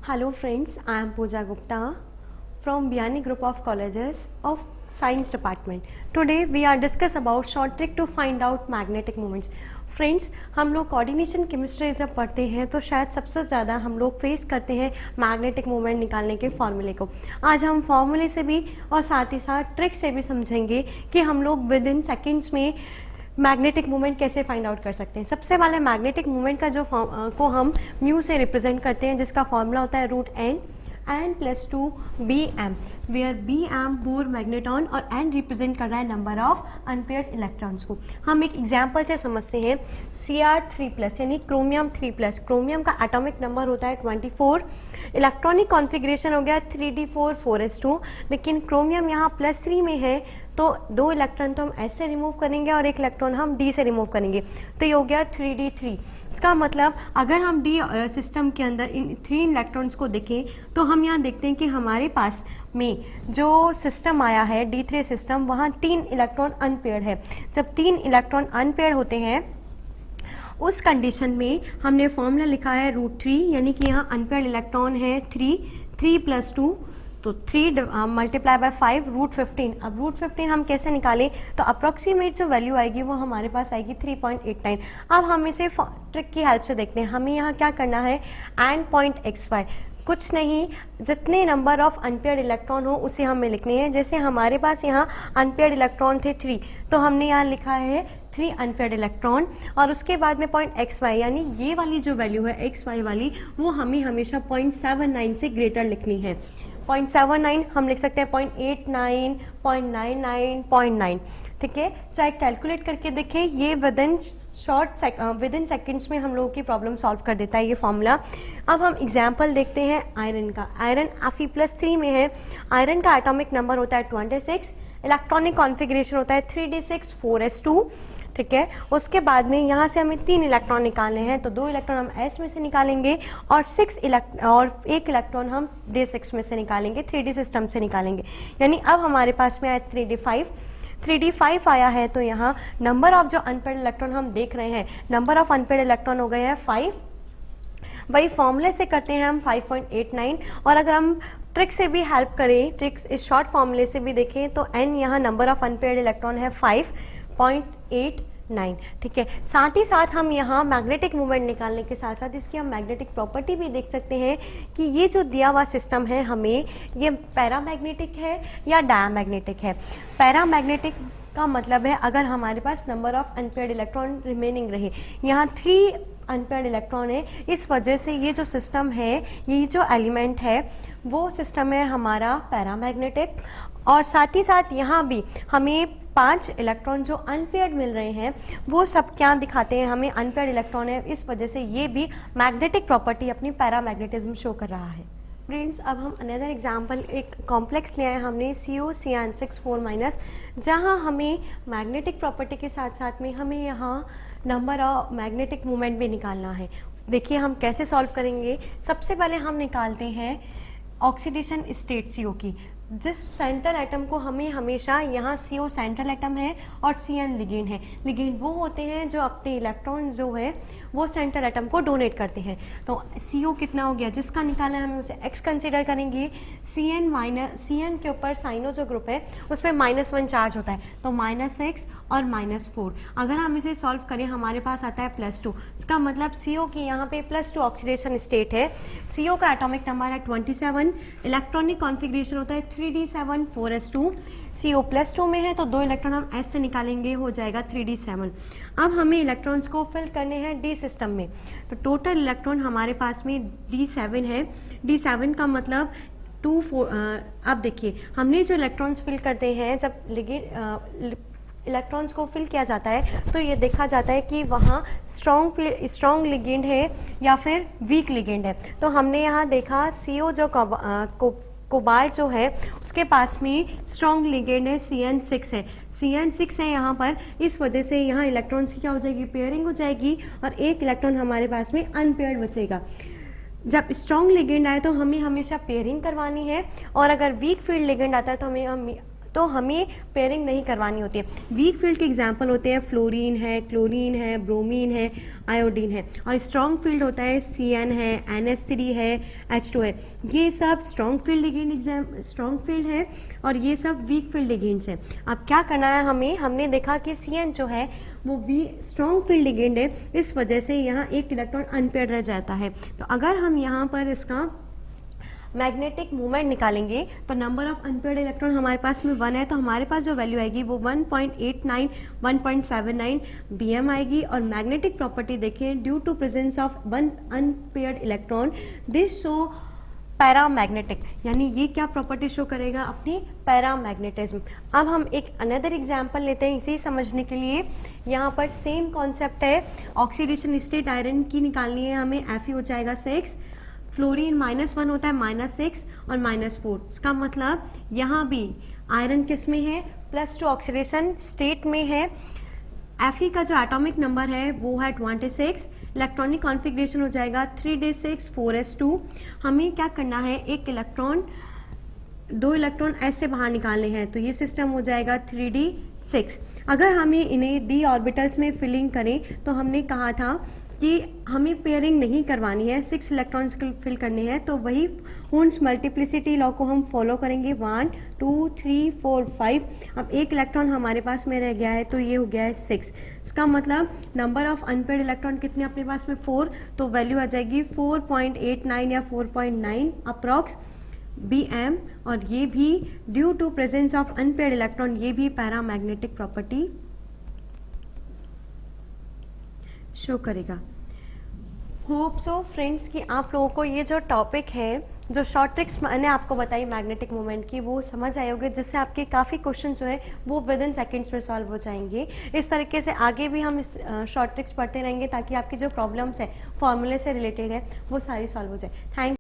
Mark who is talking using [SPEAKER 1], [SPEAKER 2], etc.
[SPEAKER 1] Hello friends, I am Pooja Gupta from Biani Group of Colleges of Science Department. Today we are discuss about short trick to find out magnetic moments. Friends, हम लोग coordination chemistry जब पढ़ते हैं तो शायद सबसे ज़्यादा हम लोग फेस करते हैं मैग्नेटिक मोमेंट निकालने के फॉर्मूले को। आज हम फॉर्मूले से भी और साथ ही साथ ट्रिक से भी समझेंगे कि हम लोग विद इन सेकेंड्स में मैग्नेटिक मूवमेंट कैसे फाइंड आउट कर सकते हैं। सबसे पहले मैग्नेटिक मूवमेंट का जो को हम म्यू से रिप्रेजेंट करते हैं, जिसका फॉर्मूला होता है root n+2 bm, where bm Bohr magneton और n रिप्रेजेंट कर रहा है नंबर ऑफ अनपेयर्ड इलेक्ट्रॉन्स को। हम एक एग्जांपल से समझते हैं। Cr3+ यानी क्रोमियम 3+, क्रोमियम का एटॉमिक नंबर होता है 24, इलेक्ट्रॉनिक कॉन्फ़िगरेशन हो गया 3d4 4s2, लेकिन क्रोमियम यहाँ +3 में है तो 2 इलेक्ट्रॉन तो हम S से रिमूव करेंगे और 1 इलेक्ट्रॉन हम D से रिमूव करेंगे, तो ये हो गया 3d3। इसका मतलब अगर हम D सिस्टम के अंदर इन 3 इलेक्ट्रॉन्स को देखें तो हम यहाँ देखते हैं कि हमारे पास में जो सिस्टम आया है D3 सिस्टम, वहाँ 3 इलेक्ट्रॉन अनपेयर्ड है। जब 3 इलेक्ट्रॉन अनपेयर्ड होते हैं उस कंडीशन में हमने फॉर्मूला लिखा है √3, यानी कि यहाँ अनपेयर्ड इलेक्ट्रॉन है 3+2 तो 3 मल्टीप्लाई बाय 5 √15। अब √15 हम कैसे निकालें, तो अप्रॉक्सीमेट जो वैल्यू आएगी वो हमारे पास आएगी 3.89। अब हम इसे ट्रिक की हेल्प से देखते हैं। हमें यहाँ क्या करना है, n.xy कुछ नहीं, जितने नंबर ऑफ अनपेयर्ड इलेक्ट्रॉन हो उसे हमें लिखने हैं। जैसे हमारे पास यहाँ अनपेयर्ड इलेक्ट्रॉन थे 3, तो हमने यहाँ लिखा है 3 अनपेयर्ड इलेक्ट्रॉन, और उसके बाद में xy यानी ये वाली जो वैल्यू है xy वाली, वो हमें हमेशा 0.79 से ग्रेटर लिखनी है। 0.79 हम लिख सकते हैं 0.89, 0.99, 0.9, ठीक है। चाहे कैलकुलेट करके देखें, ये विद इन सेकेंड्स में हम लोगों की प्रॉब्लम सॉल्व कर देता है ये फॉर्मूला। अब हम एग्जांपल देखते हैं आयरन का। आयरन Fe+3 में है। आयरन का एटॉमिक नंबर होता है 26, इलेक्ट्रॉनिक कॉन्फ़िगरेशन होता है 3d6 4s2, ठीक है। उसके बाद में यहाँ से हमें 3 इलेक्ट्रॉन निकालने हैं, तो 2 इलेक्ट्रॉन हम S में से निकालेंगे और 1 इलेक्ट्रॉन हम D6 में से निकालेंगे, 3D सिस्टम से निकालेंगे। यानी अब हमारे पास में आया 3d5 आया है, तो यहाँ नंबर ऑफ जो अनपेयर्ड इलेक्ट्रॉन हम देख रहे हैं, नंबर ऑफ अनपेयर्ड इलेक्ट्रॉन हो गए हैं 5। वही फॉर्मूले से करते हैं हम 5.89, और अगर हम ट्रिक से भी हेल्प करें, ट्रिक इस शॉर्ट फॉर्मूले से भी देखें तो n यहाँ नंबर ऑफ अनपेयर्ड इलेक्ट्रॉन है 5.89, ठीक है। साथ ही साथ हम यहाँ मैग्नेटिक मूवमेंट निकालने के साथ साथ इसकी हम मैग्नेटिक प्रॉपर्टी भी देख सकते हैं कि ये जो दिया हुआ सिस्टम है हमें, ये पैरामैग्नेटिक है या डायमैग्नेटिक है। पैरामैग्नेटिक का मतलब है अगर हमारे पास number of unpaired electron remaining रहे, यहाँ 3 अनपेयर्ड इलेक्ट्रॉन है, इस वजह से ये जो सिस्टम है, ये जो एलिमेंट है वो सिस्टम है हमारा पैरामैग्नेटिक। और साथ ही साथ यहाँ भी हमें 5 इलेक्ट्रॉन जो अनपेयर्ड मिल रहे हैं, वो सब क्या दिखाते हैं, हमें अनपेयर्ड इलेक्ट्रॉन है, इस वजह से ये भी मैग्नेटिक प्रॉपर्टी अपनी पैरामैग्नेटिज्म शो कर रहा है। फ्रेंड्स, अब हम अनदर एग्जांपल एक कॉम्प्लेक्स लिया है हमने CuCN6 4-, जहाँ हमें मैग्नेटिक प्रॉपर्टी के साथ साथ में हमें यहाँ नंबर ऑफ मैग्नेटिक मूवमेंट भी निकालना है। देखिए हम कैसे सॉल्व करेंगे। सबसे पहले हम निकालते हैं ऑक्सीडेशन स्टेट CO की। जिस सेंट्रल एटम को हमें हमेशा, यहाँ CO सेंट्रल एटम है और CN लिगेंड है। लिगेंड वो होते हैं जो अपने इलेक्ट्रॉन जो है वो सेंट्रल एटम को डोनेट करते हैं। तो CO कितना हो गया, जिसका निकाला है हमें उसे X कंसिडर करेंगे। CN के ऊपर साइनो जो ग्रुप है उसमें -1 चार्ज होता है, तो -6 और -4। अगर हम इसे सॉल्व करें हमारे पास आता है +2। इसका मतलब CO की यहाँ पे +2 ऑक्सीडेशन स्टेट है। CO का एटॉमिक नंबर है 27, इलेक्ट्रॉनिक कॉन्फ़िगरेशन होता है 3d7 4s2। CO +2 में है तो 2 इलेक्ट्रॉन हम S से निकालेंगे, हो जाएगा 3d7। अब हमें इलेक्ट्रॉन्स को फिल करने हैं D सिस्टम में, तो टोटल इलेक्ट्रॉन हमारे पास में D7 है। D7 का मतलब 2 4। अब देखिए हमने जो इलेक्ट्रॉन्स फिल करते हैं, जब इलेक्ट्रॉन्स को फिल किया जाता है तो ये देखा जाता है कि वहाँ स्ट्रॉन्ग लिगेंड है या फिर वीक लिगेंड है। तो हमने यहाँ देखा CO जो कोबाल्ट जो है उसके पास में स्ट्रॉन्ग लिगेंड है CN6 है। CN6 है यहाँ पर, इस वजह से यहाँ इलेक्ट्रॉन्स की क्या हो जाएगी, पेयरिंग हो जाएगी, और 1 इलेक्ट्रॉन हमारे पास में अनपेयर्ड बचेगा। जब स्ट्रॉन्ग लिगेंड आए तो हमें हमेशा पेयरिंग करवानी है, और अगर वीक फील्ड लिगेंड आता है तो हमें तो हमें पेयरिंग नहीं करवानी होती है। वीक फील्ड के एग्जाम्पल होते हैं फ्लोरीन है, क्लोरीन है, ब्रोमीन है, आयोडीन है। और स्ट्रॉन्ग फील्ड होता है CN है, NH3 है, H2 है। ये सब strong field ligand strong field है और ये सब वीक फील्ड लिगेंड्स हैं। अब क्या करना है हमें, हमने देखा कि CN जो है वो भी स्ट्रॉन्ग फील्ड लिगेंड है, इस वजह से यहाँ एक इलेक्ट्रॉन अनपेयर्ड रह जाता है। तो अगर हम यहाँ पर इसका मैग्नेटिक मोमेंट निकालेंगे तो नंबर ऑफ अनपेयर्ड इलेक्ट्रॉन हमारे पास में 1 है, तो हमारे पास जो वैल्यू आएगी वो 1.89 1.79 BM आएगी। और मैग्नेटिक प्रॉपर्टी देखिए, due to presence of 1 unpaired electron this show paramagnetic, यानी ये क्या प्रॉपर्टी शो करेगा, अपनी पैरामैग्नेटिज्म। अब हम एक अनदर एग्जांपल लेते हैं इसे समझने के लिए। यहाँ पर सेम कॉन्सेप्ट है, ऑक्सीडेशन स्टेट आयरन की निकालनी है हमें, Fe हो जाएगा 6, फ्लोरीन -1 होता है -6 और -4। इसका मतलब यहाँ भी आयरन किस में है, +2 ऑक्सीडेशन स्टेट में है। Fe का जो एटॉमिक नंबर है वो है 26, इलेक्ट्रॉनिक कॉन्फ़िगरेशन हो जाएगा 3d6 4s2। हमें क्या करना है, एक इलेक्ट्रॉन 2 इलेक्ट्रॉन ऐसे बाहर निकालने हैं, तो ये सिस्टम हो जाएगा 3d6। अगर हमें इन्हें d ऑर्बिटल्स में फिलिंग करें तो हमने कहा था कि हमें पेयरिंग नहीं करवानी है, 6 इलेक्ट्रॉन्स फिल करने हैं, तो वही हुन्स मल्टीप्लिसिटी लॉ को हम फॉलो करेंगे। 1 2 3 4 5। अब एक इलेक्ट्रॉन हमारे पास में रह गया है तो ये हो गया है 6। इसका मतलब नंबर ऑफ अनपेयर्ड इलेक्ट्रॉन कितने अपने पास में 4, तो वैल्यू आ जाएगी 4.89 या 4.9 अप्रॉक्स BM। और ये भी due to presence of unpaired electron, ये भी पैरामैग्नेटिक प्रॉपर्टी शो करेगा। होप सो फ्रेंड्स कि आप लोगों को ये जो टॉपिक है, जो शॉर्ट ट्रिक्स मैंने आपको बताई मैग्नेटिक मोमेंट की, वो समझ आए होंगे, जिससे आपके काफ़ी क्वेश्चन जो है वो विद इन सेकेंड्स में सॉल्व हो जाएंगे। इस तरीके से आगे भी हम शॉर्ट ट्रिक्स पढ़ते रहेंगे ताकि आपकी जो प्रॉब्लम्स है फॉर्मूले से रिलेटेड है वो सारी सॉल्व हो जाए। थैंक